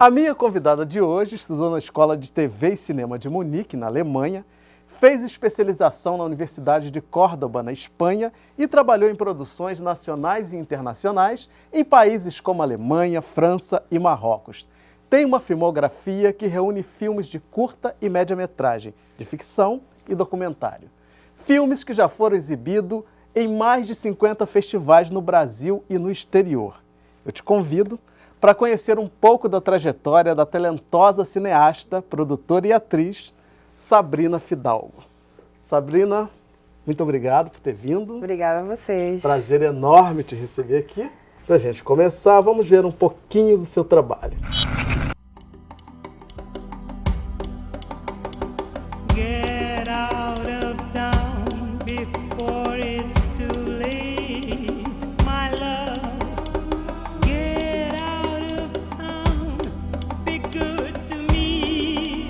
A minha convidada de hoje estudou na Escola de TV e Cinema de Munique, na Alemanha, fez especialização na Universidade de Córdoba, na Espanha, e trabalhou em produções nacionais e internacionais em países como Alemanha, França e Marrocos. Tem uma filmografia que reúne filmes de curta e média-metragem, de ficção e documentário. Filmes que já foram exibidos em mais de 50 festivais no Brasil e no exterior. Eu te convido para conhecer um pouco da trajetória da talentosa cineasta, produtora e atriz Sabrina Fidalgo. Sabrina, muito obrigado por ter vindo. Obrigada a vocês. Prazer enorme te receber aqui. Para a gente começar, vamos ver um pouquinho do seu trabalho. Get out of town before it's too late, my love. Get out of town, be good to me.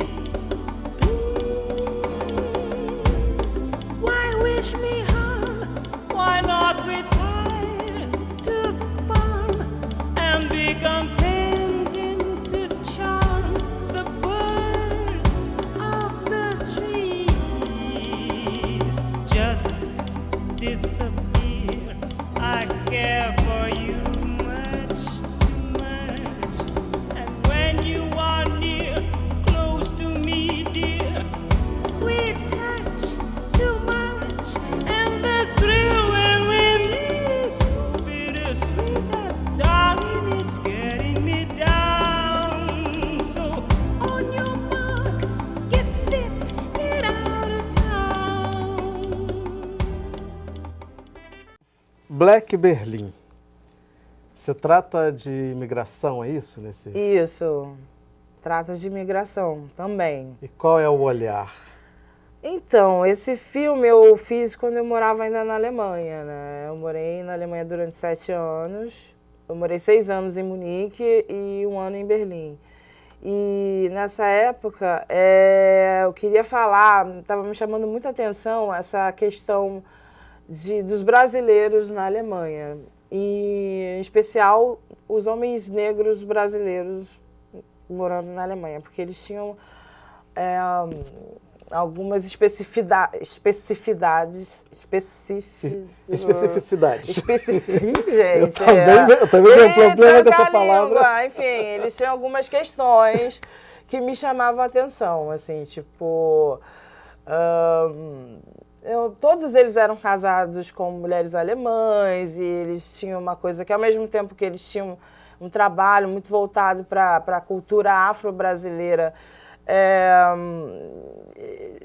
Please, why wish me harm? Why not retire to farm and be contented to charm the birds of the trees? Just disappear. I care for you much too much. And when you are near, close to me, dear, we touch too much. And the thrill when we meet is so bittersweet that, darling, it's getting me down. So on your mark, get set, get out of town. Black Berlim. Você trata de imigração, é isso? Isso, trata de imigração também. E qual é o olhar? Então, esse filme eu fiz quando eu morava ainda na Alemanha, né? Eu morei na Alemanha durante 7 anos. Eu morei 6 anos em Munique e 1 ano em Berlim. E nessa época, eu queria falar, estava me chamando muita atenção essa questão dos brasileiros na Alemanha. E, em especial, os homens negros brasileiros morando na Alemanha, porque eles tinham algumas especificidades. Gente, Eu também tenho problema com essa palavra. Enfim, eles tinham algumas questões que me chamavam a atenção, assim, tipo... todos eles eram casados com mulheres alemãs e eles tinham uma coisa que, ao mesmo tempo que eles tinham um trabalho muito voltado para a cultura afro-brasileira,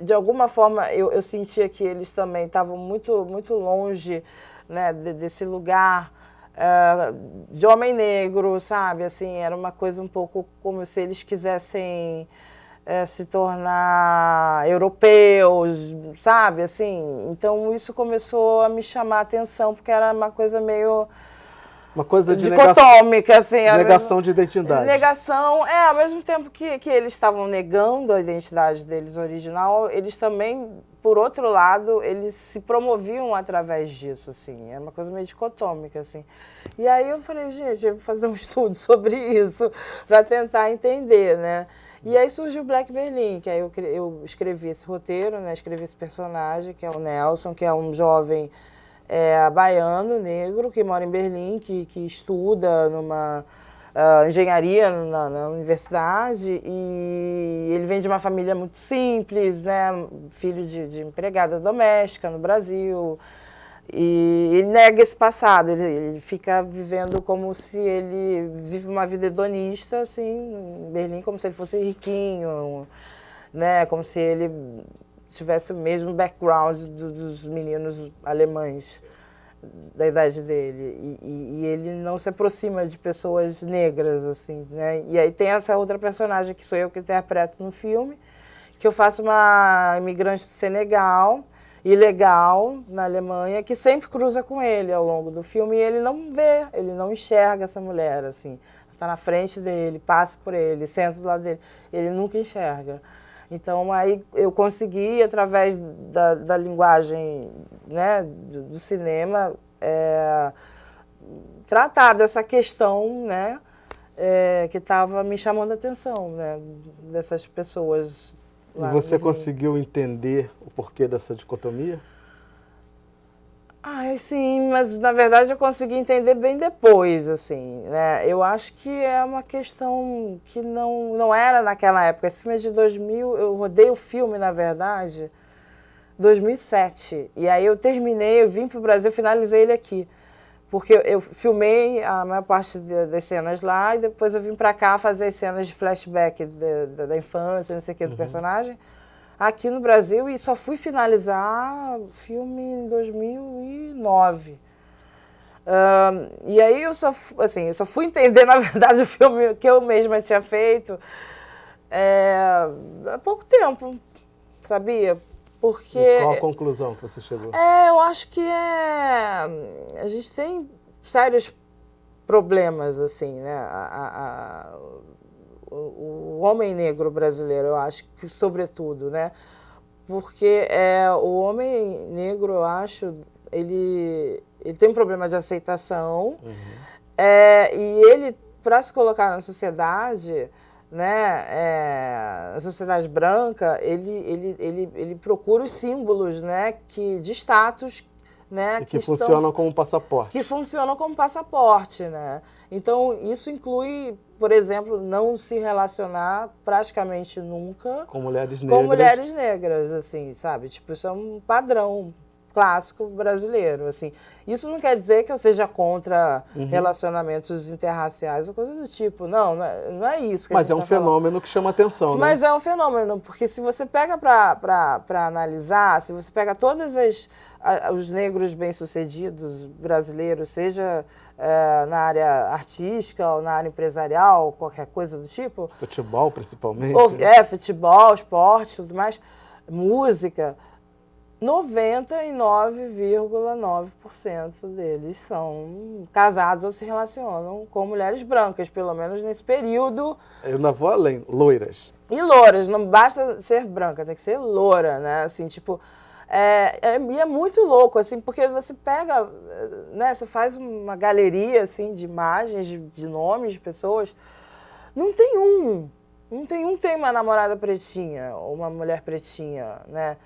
de alguma forma eu sentia que eles também estavam muito, muito longe, né, desse lugar de homem negro, sabe? Assim, era uma coisa um pouco como se eles quisessem se tornar europeus, sabe? Assim, então isso começou a me chamar a atenção, porque era uma coisa meio... Uma coisa de dicotômica, assim. Negação de identidade. Negação, ao mesmo tempo que eles estavam negando a identidade deles original, eles também, por outro lado, eles se promoviam através disso, assim. É uma coisa meio dicotômica, assim. E aí eu falei, gente, eu vou fazer um estudo sobre isso para tentar entender, né? E aí surgiu o Black Berlim, que aí eu escrevi esse roteiro, né? Escrevi esse personagem, que é o Nelson, que é um jovem baiano, negro, que mora em Berlim, que estuda numa engenharia na universidade, e ele vem de uma família muito simples, né? Filho de empregada doméstica no Brasil, e ele nega esse passado, ele fica vivendo como se ele vive uma vida hedonista, assim, em Berlim, como se ele fosse riquinho, né? Como se ele tivesse o mesmo background dos meninos alemães da idade dele. E ele não se aproxima de pessoas negras, assim, né? E aí tem essa outra personagem, que sou eu que interpreto no filme, que eu faço uma imigrante do Senegal, ilegal, na Alemanha, que sempre cruza com ele ao longo do filme, e ele não vê, ele não enxerga essa mulher, assim. Está na frente dele, passa por ele, senta do lado dele, ele nunca enxerga. Então, aí eu consegui, através da linguagem, né, do cinema, tratar dessa questão, né, que estava me chamando a atenção, né, dessas pessoas. E lá você no Rio. conseguiu entender o porquê dessa dicotomia? Ai, sim, mas na verdade eu consegui entender bem depois, assim, né? Eu acho que é uma questão que não era naquela época. Esse filme é de 2000, eu rodei o filme, na verdade, 2007. E aí eu terminei, eu vim para o Brasil, finalizei ele aqui. Porque eu filmei a maior parte das cenas lá e depois eu vim para cá fazer as cenas de flashback da infância, não sei o que, do personagem, aqui no Brasil, e só fui finalizar o filme em 2009. E aí eu só fui entender, na verdade, o filme que eu mesma tinha feito há pouco tempo, sabia? Porque... E qual a conclusão que você chegou? Eu acho que a gente tem sérios problemas, assim, né? O homem negro brasileiro, eu acho que, sobretudo, né? Porque o homem negro, eu acho, ele tem um problema de aceitação, e ele, para se colocar na sociedade, né, a sociedade branca, ele procura os símbolos, né, de status, né, E que funcionam como passaporte. que funcionam como passaporte, né? Então isso inclui, por exemplo, não se relacionar praticamente nunca Com mulheres negras. com mulheres negras, assim, sabe? Tipo, isso é um padrão clássico brasileiro, assim. Isso não quer dizer que eu seja contra relacionamentos interraciais ou coisa do tipo. Não é isso que a Mas gente é um tá falando. fenômeno que chama atenção, né? Mas é um fenômeno, porque se você pega para analisar, se você pega todos os negros bem-sucedidos brasileiros, seja na área artística ou na área empresarial, qualquer coisa do tipo... Futebol, principalmente. Futebol, esporte, tudo mais, música... 99,9% deles são casados ou se relacionam com mulheres brancas, pelo menos nesse período. Eu ainda vou além, loiras. E louras, não basta ser branca, tem que ser loura, né? Assim, tipo, e é muito louco, assim, porque você pega, né, você faz uma galeria, assim, de imagens, de nomes de pessoas, não tem um tem uma namorada pretinha ou uma mulher pretinha, né?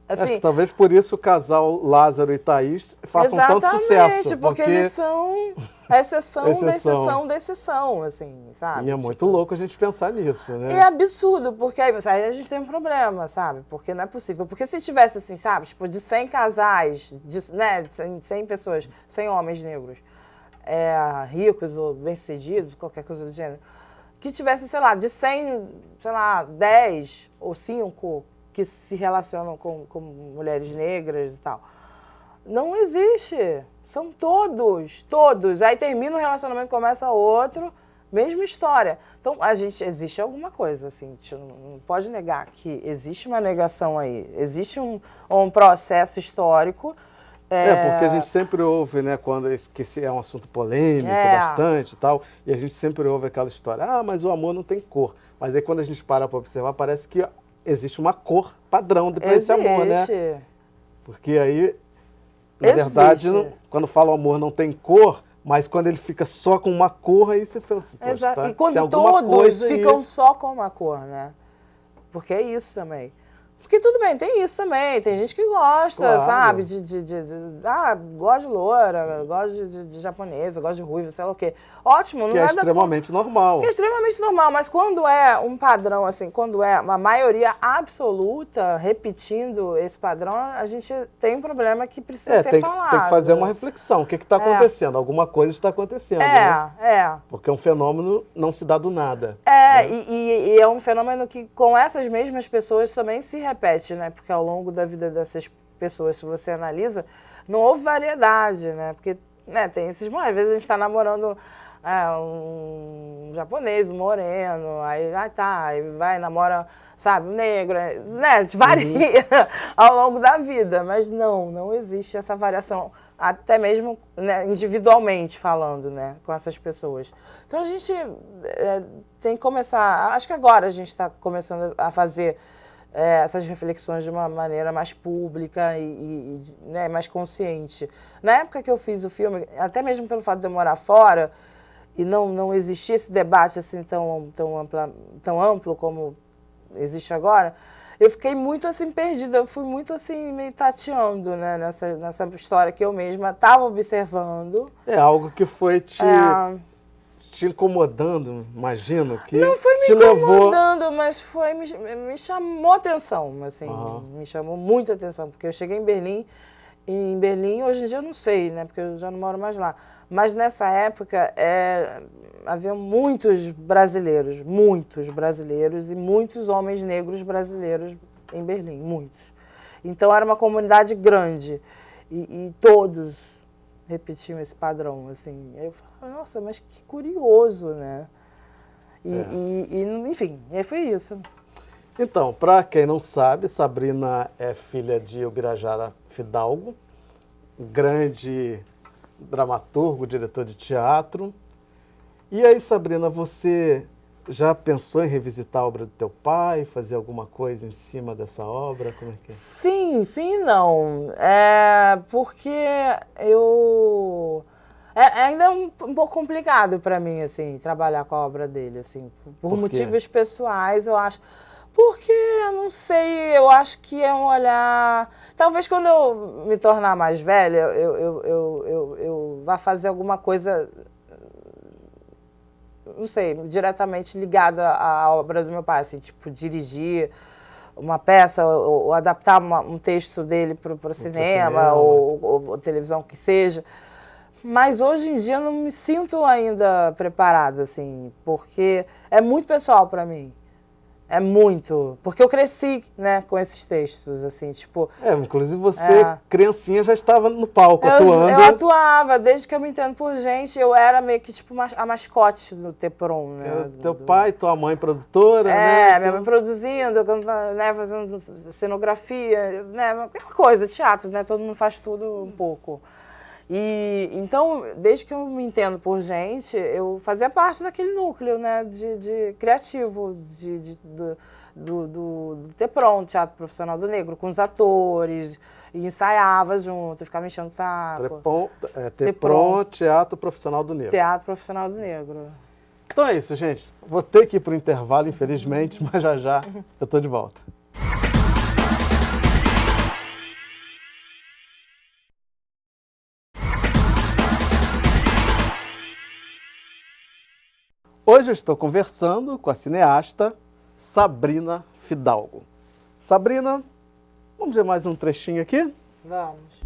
Assim, Acho que talvez por isso o casal Lázaro e Thaís façam tanto sucesso. Porque eles são a exceção da Exceção. exceção da exceção, assim, sabe? E é muito louco a gente pensar nisso, né? E é absurdo, porque aí a gente tem um problema, sabe? Porque não é possível. Porque se tivesse assim, sabe? Tipo, de 100 casais, né? 100 pessoas, 100 homens negros, ricos ou bem-sucedidos, qualquer coisa do gênero, que tivesse, sei lá, de 100, sei lá, 10 ou 5 que se relacionam com mulheres negras e tal. Não existe. São todos. Aí termina um relacionamento, começa outro, mesma história. Então, existe alguma coisa, assim, a gente não pode negar que existe uma negação aí. Existe um processo histórico. Porque a gente sempre ouve, né, que esse é um assunto polêmico bastante e tal, e a gente sempre ouve aquela história, mas o amor não tem cor. Mas aí quando a gente para observar, parece que existe uma cor padrão para esse amor, né? Porque aí, na verdade, quando fala o amor não tem cor, mas quando ele fica só com uma cor, aí você fala assim, poxa, tá, e quando todos ficam só com uma cor, né? Porque é isso também. Porque tudo bem, tem isso também, tem gente que gosta, claro, sabe, gosta de loura, gosta de japonesa, gosta de ruiva, sei lá o quê. Ótimo, não é extremamente normal. Que é extremamente normal, mas quando é um padrão, assim, quando é uma maioria absoluta repetindo esse padrão, a gente tem um problema que precisa ser falado. Tem que fazer uma reflexão, o que está acontecendo? Alguma coisa está acontecendo, né? Porque um fenômeno não se dá do nada. E é um fenômeno que com essas mesmas pessoas também se repete, né? Porque ao longo da vida dessas pessoas, se você analisa, não houve variedade, né? Porque, né, tem esses... Às vezes a gente está namorando um japonês, um moreno, aí vai, namora, sabe, um negro, né? Varia ao longo da vida, mas não existe essa variação, até mesmo, né, individualmente falando, né, com essas pessoas. Então a gente tem que começar, acho que agora a gente está começando a fazer essas reflexões de uma maneira mais pública e né, mais consciente. Na época que eu fiz o filme, até mesmo pelo fato de eu morar fora, e não existia esse debate assim tão amplo como existe agora, eu fiquei muito assim perdida, eu fui muito assim meio tateando, né, nessa história que eu mesma estava observando. É algo que foi te É, incomodando, imagino, que não foi me te levou... incomodando, mas me chamou atenção, assim, Aham. me chamou muita atenção, porque eu cheguei em Berlim, hoje em dia eu não sei, né, porque eu já não moro mais lá, mas nessa época havia muitos brasileiros e muitos homens negros brasileiros em Berlim, muitos. Então era uma comunidade grande e todos repetiam esse padrão, assim. Aí eu falava, nossa, mas que curioso, né? Enfim, foi isso. Então, para quem não sabe, Sabrina é filha de Ubirajara Fidalgo, grande dramaturgo, diretor de teatro. E aí, Sabrina, você já pensou em revisitar a obra do teu pai, fazer alguma coisa em cima dessa obra? Como é que é? Sim e não. Porque ainda é um pouco complicado para mim, assim, trabalhar com a obra dele, assim, por Por quê? motivos pessoais, eu acho. Porque, eu não sei, eu acho que é um olhar... Talvez quando eu me tornar mais velha, eu vá fazer alguma coisa, não sei, diretamente ligada à obra do meu pai, assim, tipo, dirigir uma peça ou adaptar um texto dele para o cinema ou televisão, que seja. Mas hoje em dia eu não me sinto ainda preparada, assim, porque é muito pessoal para mim. É muito. Porque eu cresci, né, com esses textos, assim, tipo... Inclusive você, criancinha, já estava no palco atuando. Eu atuava, desde que eu me entendo por gente, eu era meio que tipo a mascote do Tepron, né? Teu pai, tua mãe produtora, né? Minha mãe produzindo, né, fazendo cenografia, né, aquela coisa, teatro, né? Todo mundo faz tudo um pouco. E então, desde que eu me entendo por gente, eu fazia parte daquele núcleo, né, de criativo, do Tepron, Teatro Profissional do Negro, com os atores, e ensaiava junto, ficava enchendo o saco. Tepron, Teatro Profissional do Negro. Teatro Profissional do Negro. Então é isso, gente. Vou ter que ir para o intervalo, infelizmente, mas já eu tô de volta. Hoje eu estou conversando com a cineasta Sabrina Fidalgo. Sabrina, vamos ver mais um trechinho aqui? Vamos.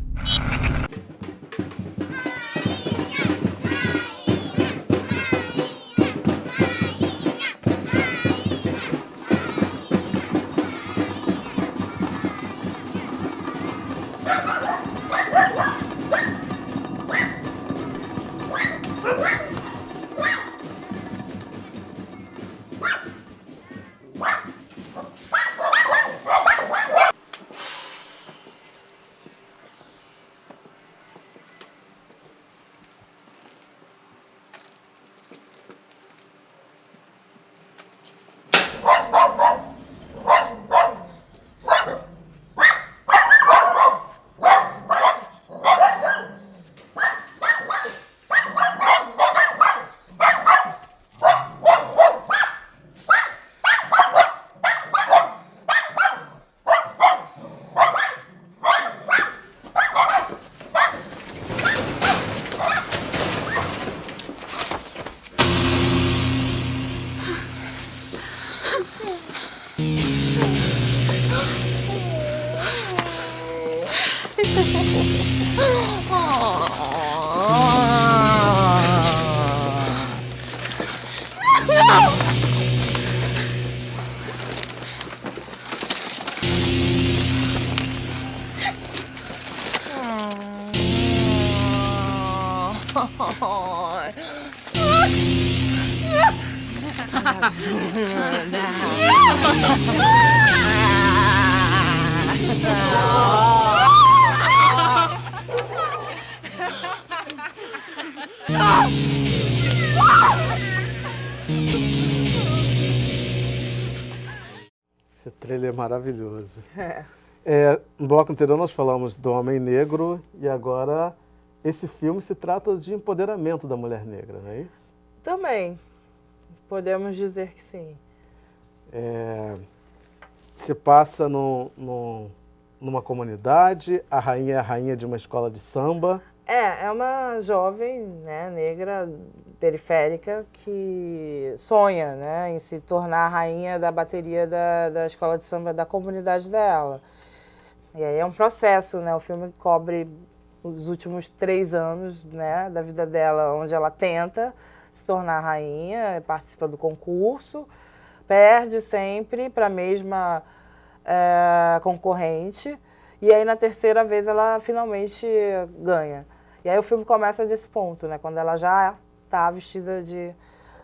Esse trailer é maravilhoso. No bloco anterior nós falamos do homem negro e agora esse filme se trata de empoderamento da mulher negra, não é isso? Também, podemos dizer que sim. Se passa numa comunidade, a rainha é a rainha de uma escola de samba. É uma jovem, né, negra, periférica, que sonha, né, em se tornar a rainha da bateria da escola de samba da comunidade dela. E aí é um processo, né, o filme cobre os últimos 3 anos, né, da vida dela, onde ela tenta se tornar rainha, participa do concurso, perde sempre para a mesma concorrente, e aí na terceira vez ela finalmente ganha. E aí o filme começa desse ponto, né, quando ela já está vestida de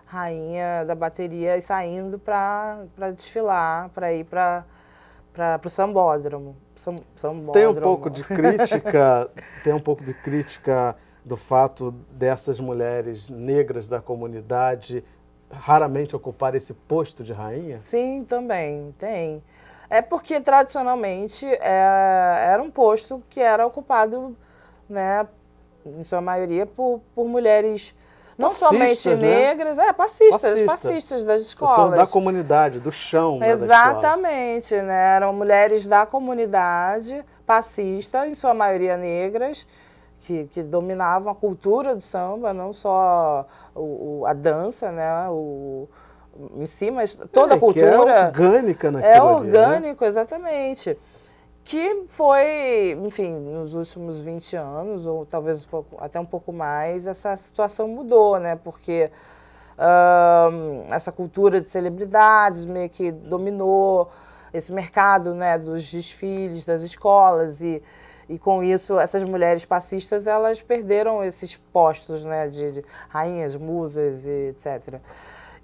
rainha da bateria e saindo para desfilar, para ir para o sambódromo. Tem um pouco de crítica do fato dessas mulheres negras da comunidade raramente ocupar esse posto de rainha? Sim, também, tem. É porque, tradicionalmente, era um posto que era ocupado, né, em sua maioria, por mulheres não somente negras, né? Passistas das escolas. Pessoas da comunidade, do chão. Exatamente, né? Eram mulheres da comunidade, passista, em sua maioria negras, que dominavam a cultura do samba, não só a dança, né? Em si, mas toda a cultura. Que é orgânica naquilo É orgânico, ali, né? Exatamente. Que foi, enfim, nos últimos 20 anos, ou talvez até um pouco mais, essa situação mudou, né? Porque essa cultura de celebridades meio que dominou esse mercado, né, dos desfiles das escolas e com isso essas mulheres passistas elas perderam esses postos, né, de rainhas, musas e etc.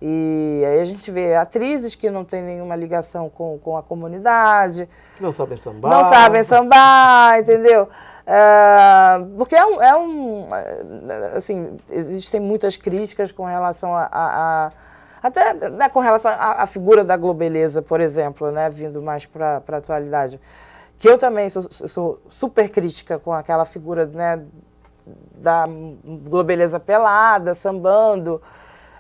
E aí a gente vê atrizes que não têm nenhuma ligação com a comunidade. Não sabem sambar. Não sabem sambar, entendeu? Porque assim, existem muitas críticas com relação até, né, com relação à figura da Globeleza, por exemplo, né, vindo mais para a atualidade. Que eu também sou super crítica com aquela figura, né, da Globeleza pelada, sambando,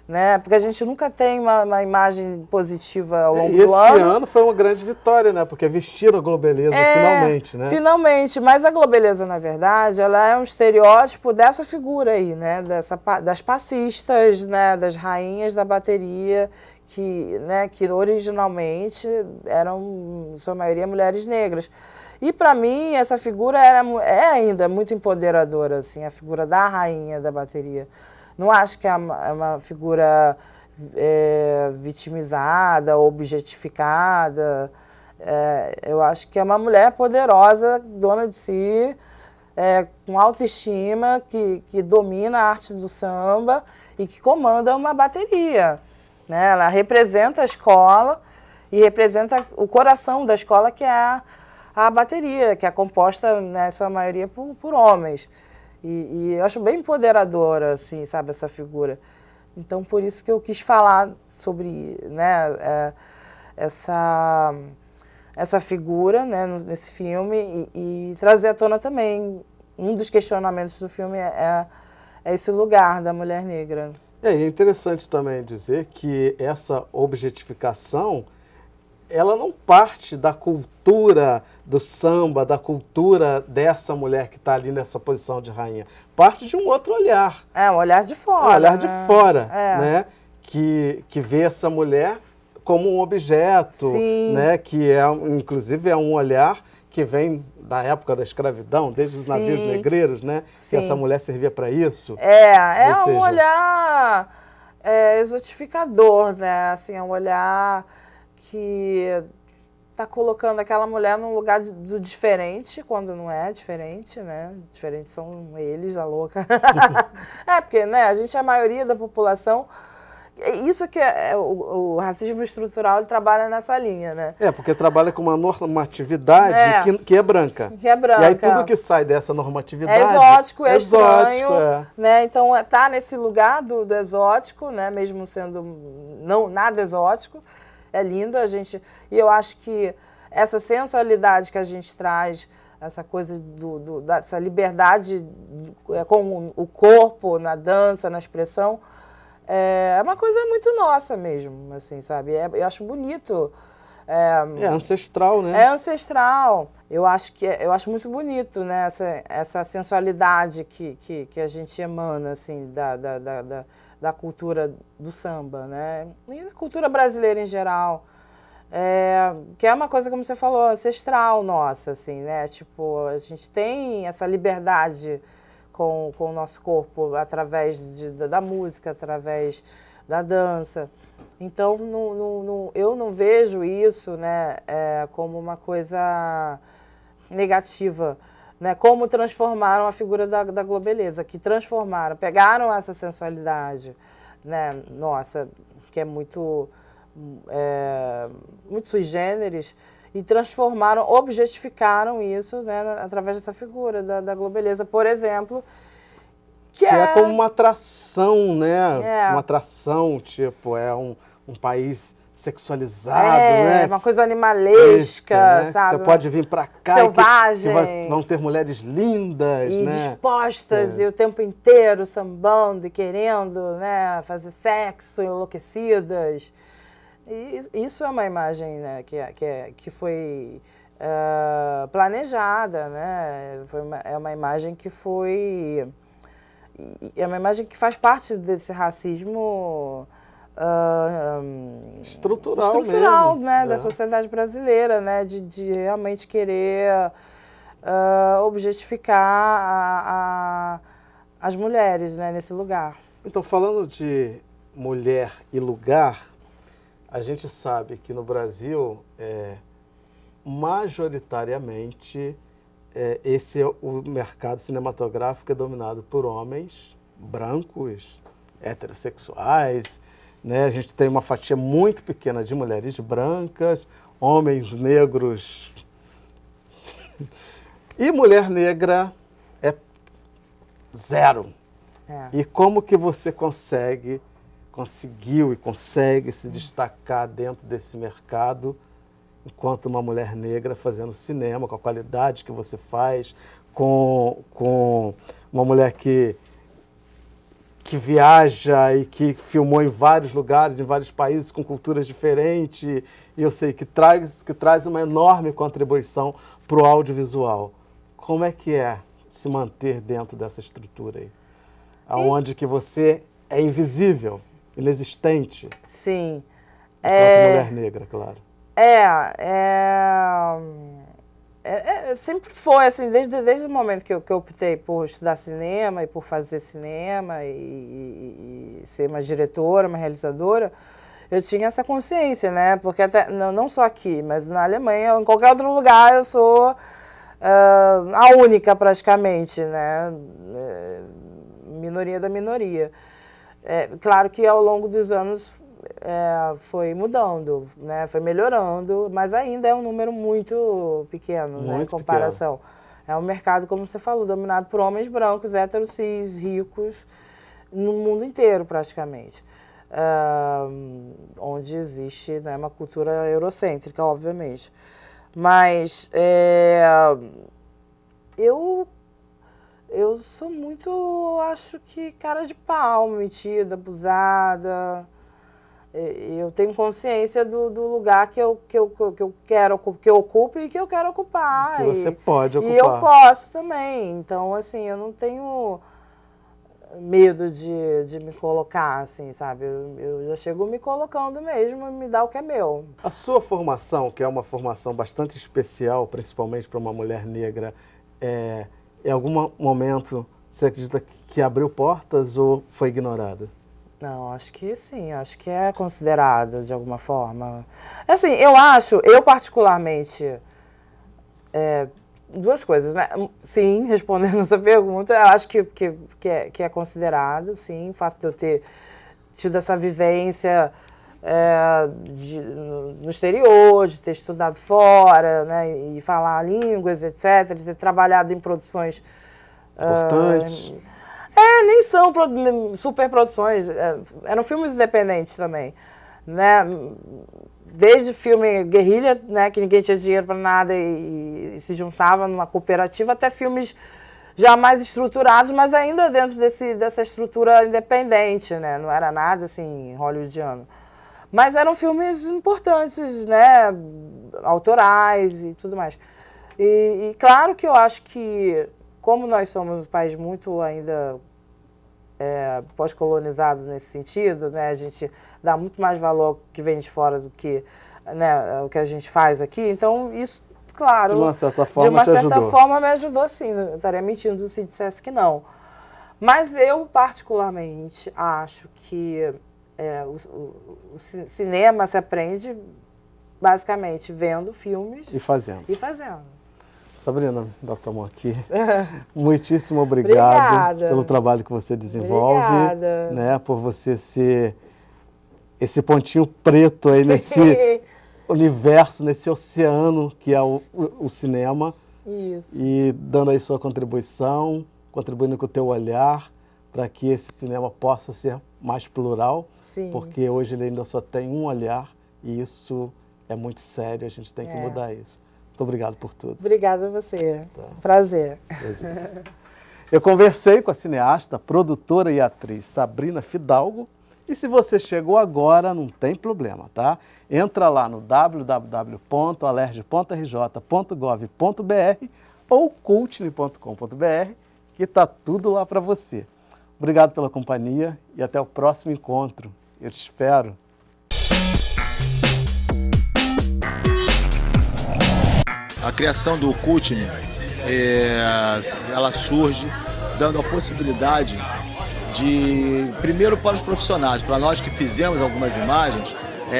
né? Porque a gente nunca tem uma imagem positiva ao longo do ano. E esse ano foi uma grande vitória, né? Porque vestiram a Globeleza finalmente, né? Finalmente, mas a Globeleza, na verdade, ela é um estereótipo dessa figura aí, né? Das passistas, né? Das rainhas da bateria, que originalmente eram, em sua maioria, mulheres negras. E, para mim, essa figura é ainda muito empoderadora, assim, a figura da rainha da bateria. Não acho que é uma figura vitimizada, objetificada. Eu acho que é uma mulher poderosa, dona de si, com autoestima, que domina a arte do samba e que comanda uma bateria, né? Ela representa a escola e representa o coração da escola, que é a bateria, que é composta, né, em sua maioria, por homens. E eu acho bem empoderadora, assim, sabe, essa figura. Então, por isso que eu quis falar sobre, né, essa figura, né, nesse filme e trazer à tona também. Um dos questionamentos do filme é esse lugar da mulher negra. É interessante também dizer que essa objetificação, ela não parte da cultura do samba, da cultura dessa mulher que está ali nessa posição de rainha. Parte de um outro olhar. Um olhar de fora. Um olhar né? de fora, né? Que vê essa mulher como um objeto, Sim. né? Que inclusive é um olhar que vem da época da escravidão, desde os navios negreiros, né? Sim. Que essa mulher servia para isso. Ou seja, um olhar exotificador, né? Assim, é um olhar que está colocando aquela mulher num lugar do diferente, quando não é diferente, né? Diferentes são eles, a louca. Porque, né, a gente é a maioria da população. Isso que o racismo estrutural, ele trabalha nessa linha, né? Porque trabalha com uma normatividade que é branca. Que é branca. E aí tudo que sai dessa normatividade... É exótico, é estranho, né? Então, tá nesse lugar do exótico, né? Mesmo sendo não nada exótico. É lindo, e eu acho que essa sensualidade que a gente traz, essa coisa dessa liberdade com o corpo, na dança, na expressão, É uma coisa muito nossa mesmo, assim, sabe? Eu acho bonito. É ancestral, né? É ancestral. Eu acho muito bonito, né? Essa sensualidade que a gente emana, assim, da cultura do samba, né? E da cultura brasileira em geral. Que é uma coisa, como você falou, ancestral nossa, assim, né? Tipo, a gente tem essa liberdade com o nosso corpo através da música, através da dança. Então, eu não vejo isso, né, como uma coisa negativa, né? Como transformaram a figura da Globeleza, que pegaram essa sensualidade, né, nossa, que é muito sui generis, e objetificaram isso, né, através dessa figura da Globeleza, por exemplo, que é como uma atração, né? Uma atração, tipo, é um país sexualizado, né? Uma coisa animalesca, né? sabe? Você pode vir pra cá selvagem. que vão ter mulheres lindas, e né? dispostas, e o tempo inteiro sambando e querendo, né, fazer sexo, enlouquecidas. E isso é uma imagem, né, que foi planejada, né? É uma imagem que foi... É uma imagem que faz parte desse racismo estrutural mesmo, né, da sociedade brasileira, né, de realmente querer objetificar as mulheres, né, nesse lugar. Então, falando de mulher e lugar, a gente sabe que no Brasil, majoritariamente, o mercado cinematográfico é dominado por homens brancos, heterossexuais, né? A gente tem uma fatia muito pequena de mulheres brancas, homens negros. E mulher negra é zero. E como que você conseguiu e consegue se destacar dentro desse mercado enquanto uma mulher negra fazendo cinema, com a qualidade que você faz, com uma mulher que viaja e que filmou em vários lugares, em vários países, com culturas diferentes, e eu sei que traz uma enorme contribuição para o audiovisual. Como é que é se manter dentro dessa estrutura aí? Onde que você é invisível, inexistente? Sim. Enquanto mulher negra, claro. Sempre foi, assim, desde o momento que eu optei por estudar cinema e por fazer cinema e ser uma diretora, uma realizadora, eu tinha essa consciência, né? Porque até, não só aqui, mas na Alemanha, ou em qualquer outro lugar, eu sou a única praticamente, né? Minoria da minoria. Claro que ao longo dos anos foi mudando, né? Foi melhorando, mas ainda é um número muito pequeno, né, em comparação. É um mercado, como você falou, dominado por homens brancos, héteros, cis, ricos, no mundo inteiro praticamente. Onde existe, né, uma cultura eurocêntrica, obviamente. Mas eu sou muito, acho que, cara de pau, metida, abusada. Eu tenho consciência do lugar que eu ocupo e que eu quero ocupar. Que você pode ocupar. E eu posso também. Então, assim, eu não tenho medo de me colocar, assim, sabe? Eu já chego me colocando mesmo e me dá o que é meu. A sua formação, que é uma formação bastante especial, principalmente para uma mulher negra, em algum momento você acredita que abriu portas ou foi ignorada? Não, acho que sim, acho que é considerado de alguma forma. Assim, eu particularmente, duas coisas, né? Sim, respondendo essa pergunta, eu acho que é considerado, sim, o fato de eu ter tido essa vivência no exterior, de ter estudado fora, né, e falar línguas, etc., de ter trabalhado em produções importantes. Nem são superproduções, eram filmes independentes também, né? Desde filme guerrilha, né, que ninguém tinha dinheiro para nada e se juntava numa cooperativa, até filmes já mais estruturados, mas ainda dentro dessa estrutura independente, né? Não era nada assim hollywoodiano. Mas eram filmes importantes, né? Autorais e tudo mais. E claro que eu acho que, como nós somos um país muito ainda pós-colonizado nesse sentido, né? A gente dá muito mais valor ao que vem de fora do que, né, o que a gente faz aqui. Então, isso, claro, de uma certa forma me ajudou, sim. Eu estaria mentindo se dissesse que não. Mas eu, particularmente, acho que o cinema se aprende basicamente vendo filmes e fazendo. Sabrina, dá tua mão aqui. Muitíssimo obrigado Obrigada. pelo trabalho que você desenvolve. Obrigada. Né, por você ser esse pontinho preto aí nesse universo, nesse oceano que é o cinema. Isso. E dando aí sua contribuição, contribuindo com o teu olhar para que esse cinema possa ser mais plural. Sim. Porque hoje ele ainda só tem um olhar e isso é muito sério, a gente tem que mudar isso. Muito obrigado por tudo. Obrigada a você. Prazer. Eu conversei com a cineasta, produtora e atriz Sabrina Fidalgo. E se você chegou agora, não tem problema, tá? Entra lá no www.alerj.rj.gov.br ou cultine.com.br que tá tudo lá para você. Obrigado pela companhia e até o próximo encontro. Eu te espero. A criação do Cultine, ela surge dando a possibilidade de, primeiro para os profissionais, para nós que fizemos algumas imagens,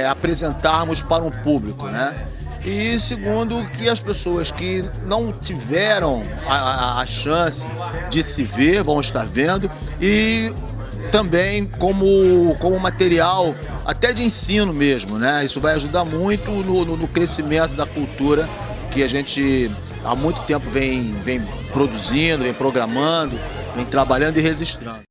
apresentarmos para um público, né? E segundo, que as pessoas que não tiveram a chance de se ver, vão estar vendo, e também como material até de ensino mesmo, né? Isso vai ajudar muito no crescimento da cultura que a gente há muito tempo vem produzindo, vem programando, vem trabalhando e registrando.